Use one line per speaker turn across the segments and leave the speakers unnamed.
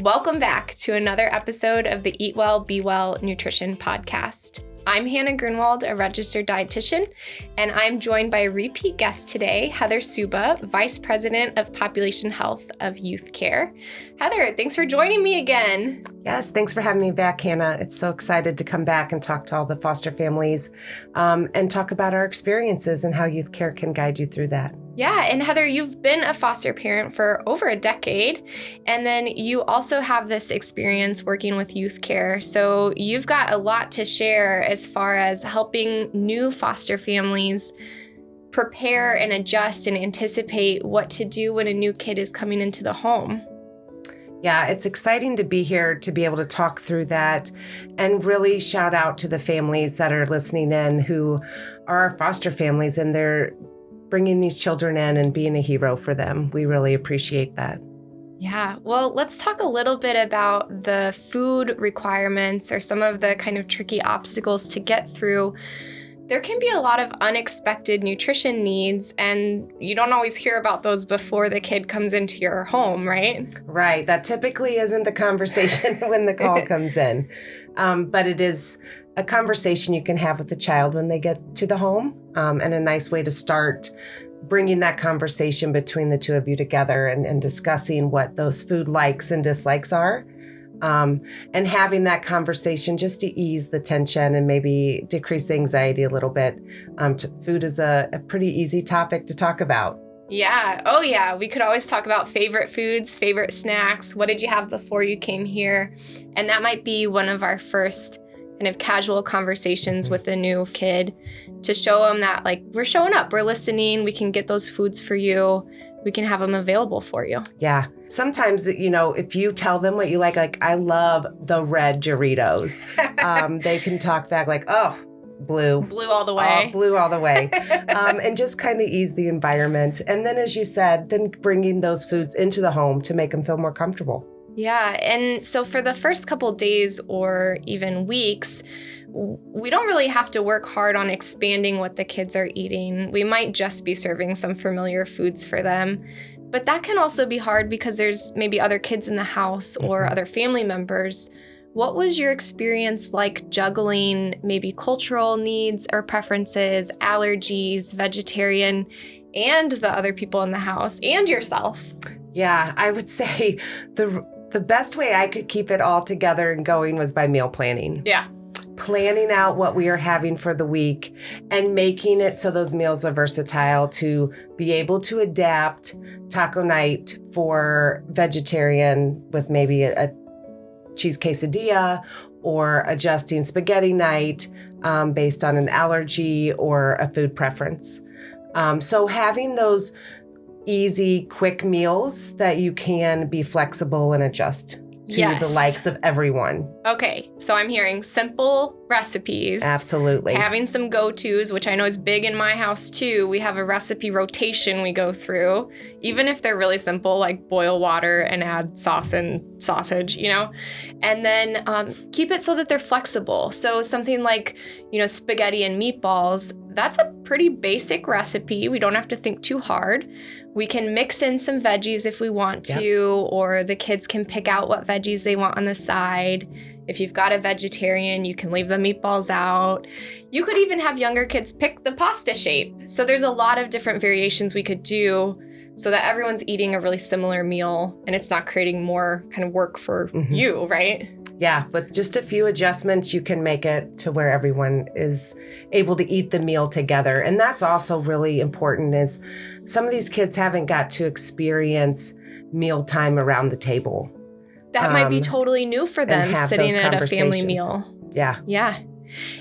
Welcome back to another episode of the Eat Well, Be Well Nutrition Podcast. I'm Hannah Gruenewald, a registered dietitian, and I'm joined by a repeat guest today, Heather Souba, Vice President of Population Health of YouthCare. Heather, thanks for joining me again.
Yes, thanks for having me back, Hannah. It's so excited to come back and talk to all the foster families and talk about our experiences and how YouthCare can guide you through that.
Yeah, and Heather, you've been a foster parent for over a decade, and then you also have this experience working with YouthCare. So you've got a lot to share as far as helping new foster families prepare and adjust and anticipate what to do when a new kid is coming into the home.
Yeah, it's exciting to be here to be able to talk through that and really shout out to the families that are listening in who are our foster families, and they're bringing these children in and being a hero for them. We really appreciate that.
Yeah, well, let's talk a little bit about the food requirements or some of the kind of tricky obstacles to get through. There can be a lot of unexpected nutrition needs, and you don't always hear about those before the kid comes into your home, right?
Right. That typically isn't the conversation when the call comes in. But it is a conversation you can have with the child when they get to the home, and a nice way to start bringing that conversation between the two of you together and discussing what those food likes and dislikes are. And having that conversation just to ease the tension and maybe decrease the anxiety a little bit. Food is a pretty easy topic to talk about.
Yeah. Oh, yeah. We could always talk about favorite foods, favorite snacks. What did you have before you came here? And that might be one of our first kind of casual conversations with a new kid to show them that, like, we're showing up, we're listening, we can get those foods for you, we can have them available for you.
Yeah. Sometimes, if you tell them what you like, I love the red Doritos, they can talk back like, oh, blue.
Blue all the way.
Oh, blue all the way. And just kind of ease the environment. And then, as you said, then bringing those foods into the home to make them feel more comfortable.
Yeah. And so for the first couple days or even weeks, we don't really have to work hard on expanding what the kids are eating. We might just be serving some familiar foods for them. But that can also be hard because there's maybe other kids in the house or other family members. What was your experience like juggling maybe cultural needs or preferences, allergies, vegetarian, and the other people in the house and yourself?
Yeah, I would say the best way I could keep it all together and going was by meal planning.
Yeah.
Planning out what we are having for the week and making it so those meals are versatile to be able to adapt taco night for vegetarian with maybe a cheese quesadilla, or adjusting spaghetti night based on an allergy or a food preference. So having those easy, quick meals that you can be flexible and adjust to the likes of everyone.
Okay, so I'm hearing simple recipes.
Absolutely.
Having some go-tos, which I know is big in my house too. We have a recipe rotation we go through, even if they're really simple, like boil water and add sauce and sausage, and then keep it so that they're flexible. So something like, spaghetti and meatballs, that's a pretty basic recipe. We don't have to think too hard. We can mix in some veggies if we want to, or the kids can pick out what veggies they want on the side. If you've got a vegetarian, you can leave the meatballs out. You could even have younger kids pick the pasta shape. So there's a lot of different variations we could do so that everyone's eating a really similar meal and it's not creating more kind of work for you, right?
Yeah, with just a few adjustments, you can make it to where everyone is able to eat the meal together. And that's also really important, is some of these kids haven't got to experience mealtime around the table.
That might be totally new for them, sitting at a family meal.
Yeah.
Yeah.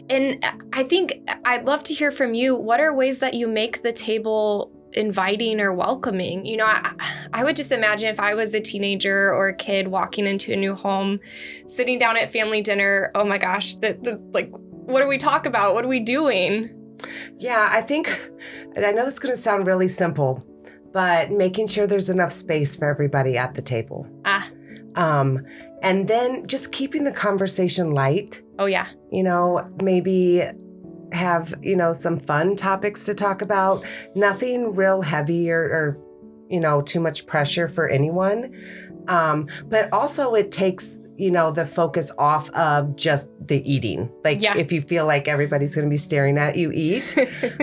And I think I'd love to hear from you. What are ways that you make the table inviting or welcoming? I would just imagine if I was a teenager or a kid walking into a new home, sitting down at family dinner, oh my gosh, what do we talk about? What are we doing?
Yeah, I know this is going to sound really simple, but making sure there's enough space for everybody at the table. And then just keeping the conversation light.
Oh, yeah.
Maybe have, some fun topics to talk about. Nothing real heavy or too much pressure for anyone. But also it takes, the focus off of just the eating. Like if you feel like everybody's going to be staring at you eat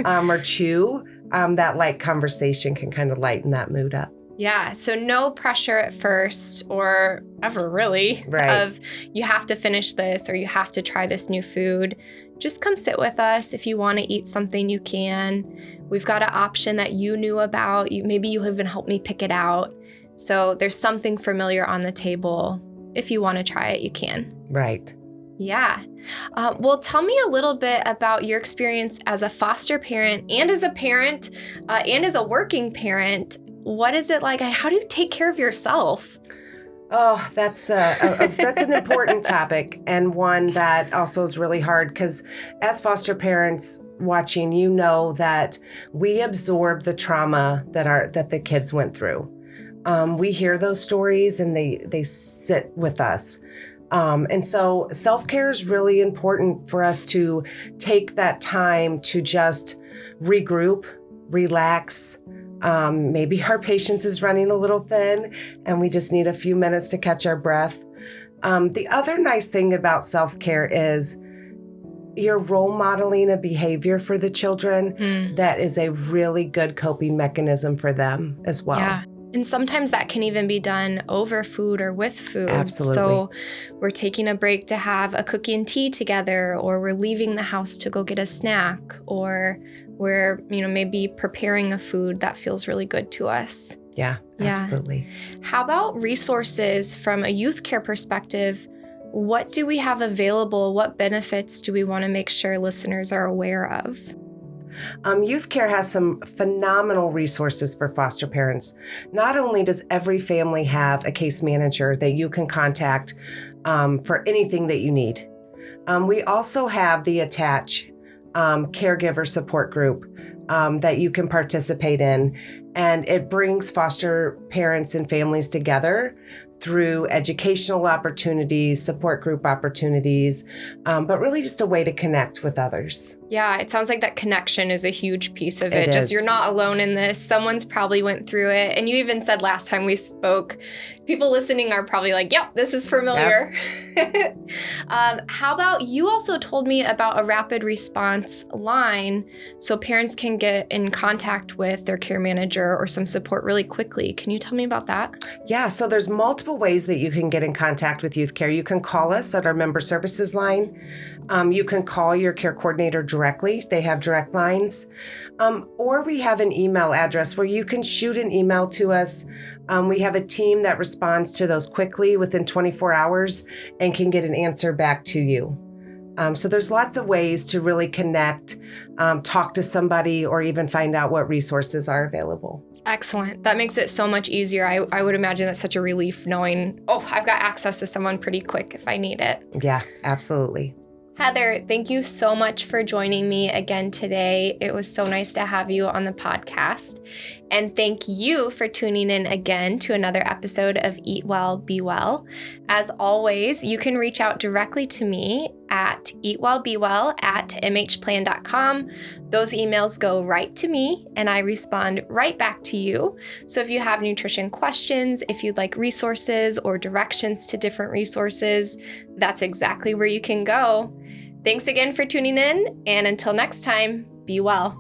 or chew, that light conversation can kind of lighten that mood up.
Yeah. So no pressure at first or ever really of you have to finish this or you have to try this new food. Just come sit with us. If you want to eat something, you can. We've got an option that you knew about. Maybe you even helped me pick it out. So there's something familiar on the table. If you want to try it, you can.
Right.
Yeah. Well, tell me a little bit about your experience as a foster parent and as a parent and as a working parent. What is it like? How do you take care of yourself?
Oh, that's an important topic, and one that also is really hard because as foster parents watching, that we absorb the trauma that the kids went through. We hear those stories and they sit with us. And so self-care is really important for us to take that time to just regroup, relax. Maybe our patience is running a little thin and we just need a few minutes to catch our breath. The other nice thing about self-care is you're role modeling a behavior for the children that is a really good coping mechanism for them as well.
Yeah. And sometimes that can even be done over food or with food.
Absolutely.
So we're taking a break to have a cookie and tea together, or we're leaving the house to go get a snack, or we're, maybe preparing a food that feels really good to us.
Yeah, absolutely.
How about resources from a YouthCare perspective? What do we have available? What benefits do we want to make sure listeners are aware of?
YouthCare has some phenomenal resources for foster parents. Not only does every family have a case manager that you can contact for anything that you need, we also have the Attach caregiver support group that you can participate in. And it brings foster parents and families together through educational opportunities, support group opportunities, but really just a way to connect with others.
Yeah, it sounds like that connection is a huge piece of it. Just you're not alone in this. Someone's probably went through it. And you even said last time we spoke, people listening are probably like, yep, this is familiar. Yep. How about you also told me about a rapid response line so parents can get in contact with their care manager or some support really quickly. Can you tell me about that?
Yeah, so there's multiple ways that you can get in contact with YouthCare. You can call us at our member services line. You can call your care coordinator directly. They have direct lines. Or we have an email address where you can shoot an email to us. We have a team that responds to those quickly within 24 hours and can get an answer back to you. So there's lots of ways to really connect, talk to somebody, or even find out what resources are available.
Excellent. That makes it so much easier. I would imagine that's such a relief knowing, I've got access to someone pretty quick if I need it.
Yeah, absolutely.
Heather, thank you so much for joining me again today. It was so nice to have you on the podcast. And thank you for tuning in again to another episode of Eat Well, Be Well. As always, you can reach out directly to me at eatwellbewell@mhplan.com. Those emails go right to me and I respond right back to you. So if you have nutrition questions, if you'd like resources or directions to different resources, that's exactly where you can go. Thanks again for tuning in, and until next time, be well.